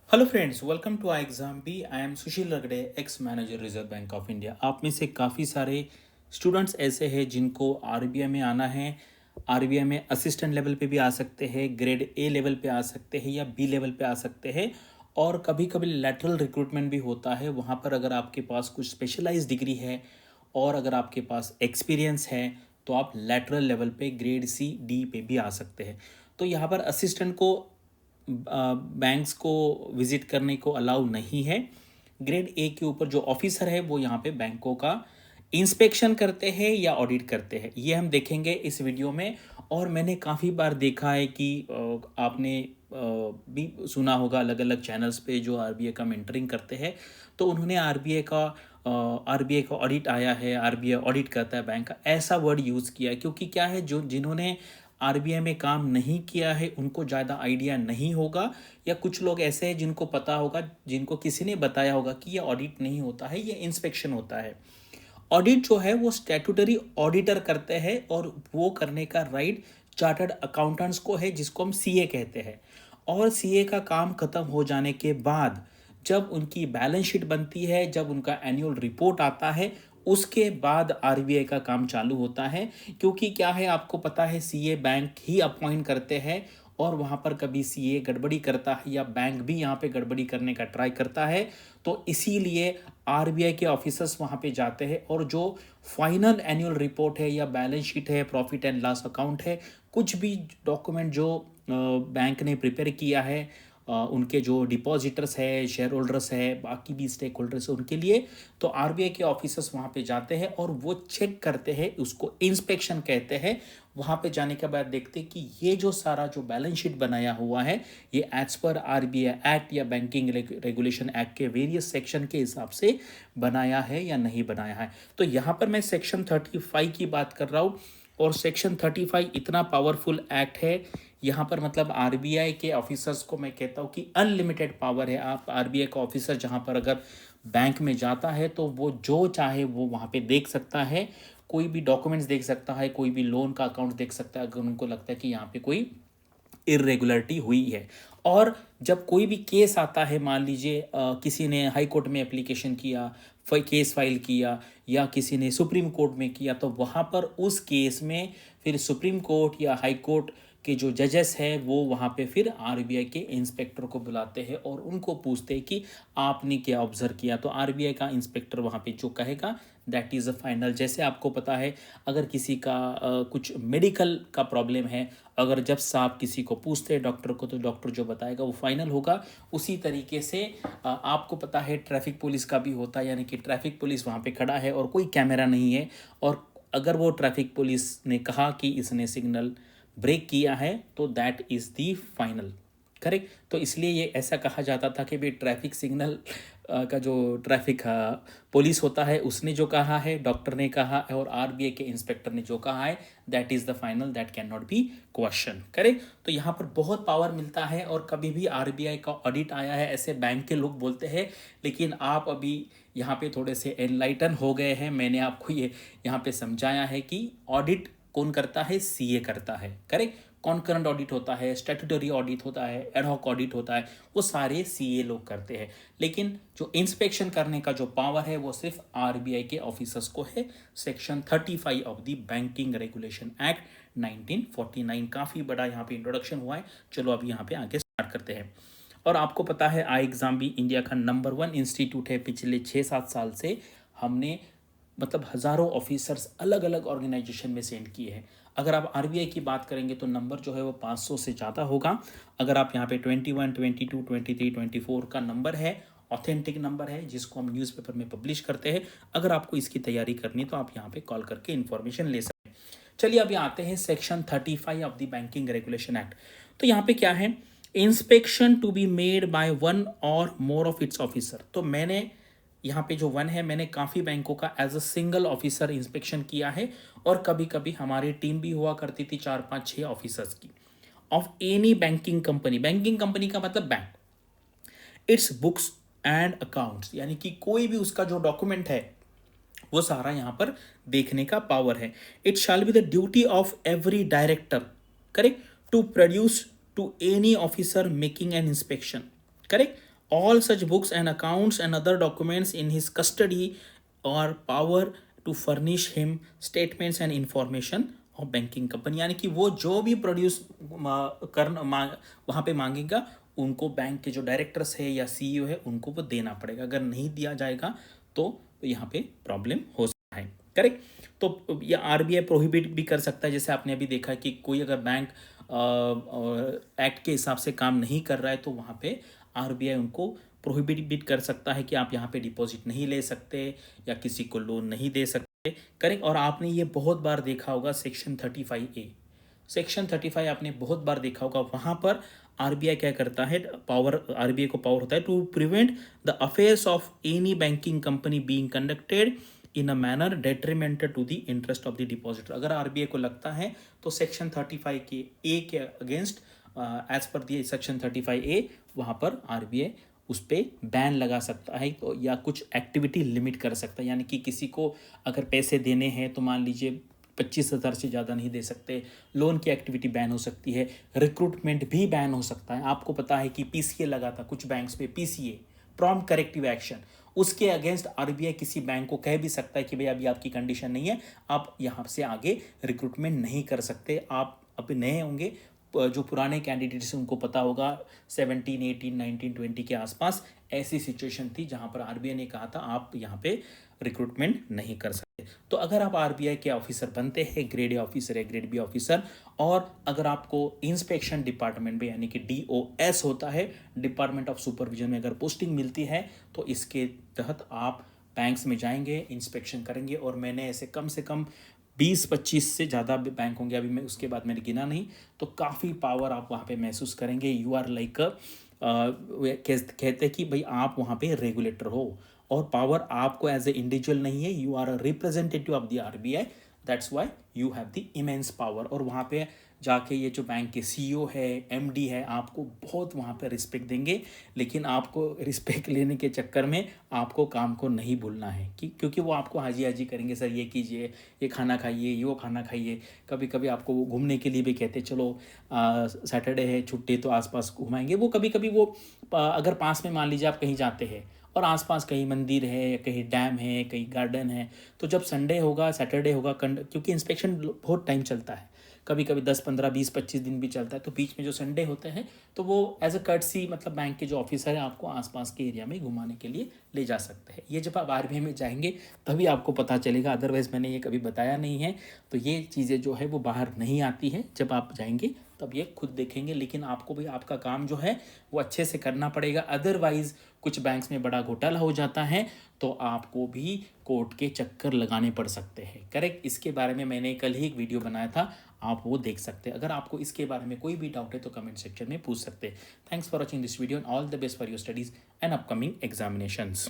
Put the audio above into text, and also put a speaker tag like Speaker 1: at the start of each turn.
Speaker 1: Hello friends, welcome to I exam B. I am Sushil Ragade, ex manager Reserve Bank of India. आप में से काफ़ी सारे स्टूडेंट्स ऐसे हैं जिनको आरबीआई में आना है। आरबीआई में असिस्टेंट लेवल पे भी आ सकते हैं, ग्रेड ए लेवल पे आ सकते हैं या बी लेवल पे आ सकते हैं। और कभी कभी लैटरल रिक्रूटमेंट भी होता है। वहाँ पर अगर आपके पास कुछ स्पेशलाइज डिग्री है और अगर आपके पास एक्सपीरियंस है तो आप लैटरल लेवल पे ग्रेड सी डी पे भी आ सकते हैं। तो यहाँ पर असिस्टेंट को बैंक्स को विज़िट करने को अलाउ नहीं है। ग्रेड ए के ऊपर जो ऑफिसर है वो यहाँ पे बैंकों का इंस्पेक्शन करते हैं या ऑडिट करते हैं, ये हम देखेंगे इस वीडियो में। और मैंने काफ़ी बार देखा है कि आपने भी सुना होगा अलग अलग चैनल्स पे जो आरबीआई का मेंटरिंग करते हैं, तो उन्होंने आरबीआई का ऑडिट आया है, आरबीआई ऑडिट करता है बैंक का, ऐसा वर्ड यूज़ किया है। क्योंकि क्या है, जो जिन्होंने आरबीआई में काम नहीं किया है उनको ज़्यादा आइडिया नहीं होगा, या कुछ लोग ऐसे हैं जिनको पता होगा, जिनको किसी ने बताया होगा कि ये ऑडिट नहीं होता है, ये इंस्पेक्शन होता है। ऑडिट जो है वो स्टैट्यूटरी ऑडिटर करते हैं और वो करने का राइट चार्टर्ड अकाउंटेंट्स को है, जिसको हम सीए कहते हैं। और सीए का काम खत्म हो जाने के बाद जब उनकी बैलेंस शीट बनती है, जब उनका एनुअल रिपोर्ट आता है, उसके बाद आरबीआई का काम चालू होता है। क्योंकि क्या है, आपको पता है, सीए बैंक ही अपॉइंट करते हैं और वहाँ पर कभी सीए गड़बड़ी करता है या बैंक भी यहाँ पे गड़बड़ी करने का ट्राई करता है, तो इसीलिए आरबीआई के ऑफिसर्स वहाँ पे जाते हैं और जो फाइनल एनुअल रिपोर्ट है या बैलेंस शीट है, प्रॉफिट एंड लॉस अकाउंट है, कुछ भी डॉक्यूमेंट जो बैंक ने प्रिपेयर किया है, उनके जो डिपॉजिटर्स है, शेयर होल्डर्स है, बाकी भी स्टेक होल्डर्स है, उनके लिए, तो आरबीआई के ऑफिसर्स वहाँ पे जाते हैं और वो चेक करते हैं, उसको इंस्पेक्शन कहते हैं। वहाँ पे जाने के बाद देखते हैं कि ये जो सारा जो बैलेंस शीट बनाया हुआ है, ये एज पर आरबीआई एक्ट या बैंकिंग रेगुलेशन एक्ट के वेरियस सेक्शन के हिसाब से बनाया है या नहीं बनाया है। तो यहाँ पर मैं सेक्शन 35 की बात कर रहा हूँ। और सेक्शन 35 इतना पावरफुल एक्ट है, यहाँ पर मतलब आरबीआई के ऑफिसर्स को मैं कहता हूँ कि अनलिमिटेड पावर है। आप आरबीआई का ऑफिसर जहाँ पर अगर बैंक में जाता है तो वो जो चाहे वो वहाँ पे देख सकता है, कोई भी डॉक्यूमेंट्स देख सकता है, कोई भी लोन का अकाउंट देख सकता है, अगर उनको लगता है कि यहाँ पे कोई इरेगुलरिटी हुई है। और जब कोई भी केस आता है, मान लीजिए किसी ने हाई कोर्ट में एप्लीकेशन किया, केस फाइल किया, या किसी ने सुप्रीम कोर्ट में किया, तो वहाँ पर उस केस में फिर सुप्रीम कोर्ट या हाई कोर्ट के जो जजेस हैं वो वहाँ पे फिर आरबीआई के इंस्पेक्टर को बुलाते हैं और उनको पूछते हैं कि आपने क्या ऑब्जर्व किया। तो आरबीआई का इंस्पेक्टर वहाँ पे जो कहेगा दैट इज़ अ फाइनल। जैसे आपको पता है, अगर किसी का कुछ मेडिकल का प्रॉब्लम है, अगर जब साहब किसी को पूछते हैं डॉक्टर को, तो डॉक्टर जो बताएगा वो फाइनल होगा। उसी तरीके से आपको पता है ट्रैफिक पुलिस का भी होता है, यानी कि ट्रैफिक पुलिस वहाँ पे खड़ा है और कोई कैमरा नहीं है, और अगर वो ट्रैफिक पुलिस ने कहा कि इसने सिग्नल ब्रेक किया है तो that is the final. Correct. तो इसलिए ये ऐसा कहा जाता था कि भाई ट्रैफिक सिग्नल का जो ट्रैफिक पुलिस होता है उसने जो कहा है, डॉक्टर ने कहा है, और आरबीआई के इंस्पेक्टर ने जो कहा है, that is the final, that can not be question. Correct. तो यहाँ पर बहुत पावर मिलता है। और कभी भी आरबीआई का ऑडिट आया है ऐसे बैंक के लोग बोलते हैं, लेकिन आप अभी यहाँ पे थोड़े से एनलाइटन हो गए हैं। मैंने आपको ये यहाँ पे समझाया है कि ऑडिट कौन करता है, सीए करता है। करेक्ट। कॉन्करेंट ऑडिट होता है, स्टैट्यूटरी ऑडिट होता है, एडहॉक ऑडिट होता है, वो सारे सीए लोग करते हैं। लेकिन जो इंस्पेक्शन करने का जो पावर है वो सिर्फ आरबीआई के ऑफिसर्स को है। Section 35 of the banking regulation act 1949। काफ़ी बड़ा यहाँ पे इंट्रोडक्शन हुआ है। चलो अभी यहाँ पे आगे स्टार्ट करते हैं। और आपको पता है, आई एग्ज़ाम भी इंडिया का नंबर 1 इंस्टीट्यूट है। पिछले 6-7 साल से हमने मतलब हज़ारों ऑफिसर्स अलग अलग ऑर्गेनाइजेशन में सेंड किए हैं। अगर आप आरबीआई की बात करेंगे तो नंबर जो है वो 500 से ज़्यादा होगा। अगर आप यहाँ पे 21, 22, 23, 24 का नंबर है, ऑथेंटिक नंबर है, जिसको हम न्यूज़पेपर में पब्लिश करते हैं। अगर आपको इसकी तैयारी करनी है तो आप यहाँ पे कॉल करके इन्फॉर्मेशन ले सकते हैं। चलिए अभी आते हैं section 35 of the banking regulation act. तो यहाँ पे क्या है, inspection to be made by one और मोर ऑफ इट्स ऑफिसर। तो मैंने यहाँ पे जो 1 है, मैंने काफ़ी बैंकों का as a single officer inspection किया है। और कभी कभी हमारी टीम भी हुआ करती थी 4-5-6 ऑफिसर्स की, of any banking company. Banking company का मतलब bank, it's books and accounts, यानी कि कोई भी उसका जो डॉक्यूमेंट है वो सारा यहाँ पर देखने का पावर है। It shall be the duty of every director, correct, to produce to any officer making an inspection, correct, all such books and accounts and other documents in his custody or power to furnish him statements and information of banking company, यानी कि वो जो भी produce वहाँ पे मांगेगा उनको bank के जो डायरेक्टर्स है या सीईओ है उनको वो देना पड़ेगा। अगर नहीं दिया जाएगा तो यहाँ पे प्रॉब्लम हो सकता है। करेक्ट। तो ये आरबीआई प्रोहिबिट भी कर सकता है, जैसे आपने अभी देखा कि कोई अगर बैंक एक्ट के हिसाब से काम नहीं कर रहा है तो वहाँ पे आरबीआई उनको प्रोहिबिट कर सकता है कि आप यहाँ पे डिपॉजिट नहीं ले सकते या किसी को लोन नहीं दे सकते। करेक्ट। और आपने ये बहुत बार देखा होगा सेक्शन 35A, सेक्शन 35 आपने बहुत बार देखा होगा। वहाँ पर आरबीआई क्या करता है, पावर, आरबीआई को पावर होता है to prevent the affairs of any banking company being conducted in a manner detrimental to the interest of the depositor. अगर आरबीआई को लगता है तो सेक्शन 35 के ए के against as per the section 35A वहाँ पर आरबीआई उस पर बैन लगा सकता है तो या कुछ एक्टिविटी लिमिट कर सकता है। यानी कि किसी को अगर पैसे देने हैं तो मान लीजिए 25,000 से ज़्यादा नहीं दे सकते, लोन की एक्टिविटी बैन हो सकती है, रिक्रूटमेंट भी बैन हो सकता है। आपको पता है कि पीसीए लगा था कुछ बैंक्स पे, पीसीए प्रॉम्प्ट करेक्टिव एक्शन, उसके अगेंस्ट आरबीआई किसी बैंक को कह भी सकता है कि भाई अभी आपकी कंडीशन नहीं है, आप यहाँ से आगे रिक्रूटमेंट नहीं कर सकते। आप अभी नए होंगे, जो पुराने कैंडिडेट्स उनको पता होगा 17, 18, 19, 20 के आसपास ऐसी सिचुएशन थी जहां पर आरबीआई ने कहा था आप यहाँ पे रिक्रूटमेंट नहीं कर सकते। तो अगर आप आरबीआई के ऑफिसर बनते हैं, ग्रेड ए ऑफिसर है, ग्रेड बी ऑफिसर, और अगर आपको इंस्पेक्शन डिपार्टमेंट में यानी कि DOS होता है, डिपार्टमेंट ऑफ सुपरविजन में अगर पोस्टिंग मिलती है तो इसके तहत आप बैंक्स में जाएंगे, इंस्पेक्शन करेंगे। और मैंने ऐसे कम से कम 20-25 से ज़्यादा बैंक होंगे, अभी मैं उसके बाद मैंने गिना नहीं, तो काफ़ी पावर आप वहाँ पे महसूस करेंगे। यू आर लाइक कहते हैं कि भाई आप वहाँ पे रेगुलेटर हो और पावर आपको एज ए इंडिविजुअल नहीं है, you are a representative of the RBI, that's why you have the immense power. और वहाँ पे जाके ये जो बैंक के सीईओ है, एमडी है, आपको बहुत वहाँ पे रिस्पेक्ट देंगे। लेकिन आपको रिस्पेक्ट लेने के चक्कर में आपको काम को नहीं भूलना है क्योंकि वो आपको हाजी हाजी करेंगे, सर ये कीजिए, ये खाना खाइए, वो खाना खाइए। कभी कभी आपको वो घूमने के लिए भी कहते चलो सैटरडे है छुट्टी तो आसपास घुमाएंगे। वो कभी कभी वो अगर पास में मान लीजिए आप कहीं जाते हैं और आसपास कहीं मंदिर है या कहीं डैम है, कहीं गार्डन है, तो जब संडे होगा, सैटरडे होगा, क्योंकि इंस्पेक्शन बहुत टाइम चलता है, कभी कभी 10, 15, 20, 25 दिन भी चलता है, तो बीच में जो संडे होते हैं तो वो एज अ कर्टसी मतलब बैंक के जो ऑफिसर है आपको आसपास के एरिया में घुमाने के लिए ले जा सकते हैं। ये जब आप आरबीआई में जाएंगे तभी आपको पता चलेगा, अदरवाइज मैंने ये कभी बताया नहीं है। तो ये चीज़ें जो है वो बाहर नहीं आती है, जब आप जाएंगे तब ये खुद देखेंगे। लेकिन आपको भी आपका काम जो है वो अच्छे से करना पड़ेगा, अदरवाइज कुछ बैंक्स में बड़ा घोटाला हो जाता है तो आपको भी कोर्ट के चक्कर लगाने पड़ सकते हैं। करेक्ट। इसके बारे में मैंने कल ही एक वीडियो बनाया था, आप वो देख सकते हैं। अगर आपको इसके बारे में कोई भी डाउट है तो कमेंट सेक्शन में पूछ सकते हैं। Thanks for watching this video and all the best for your studies and upcoming examinations.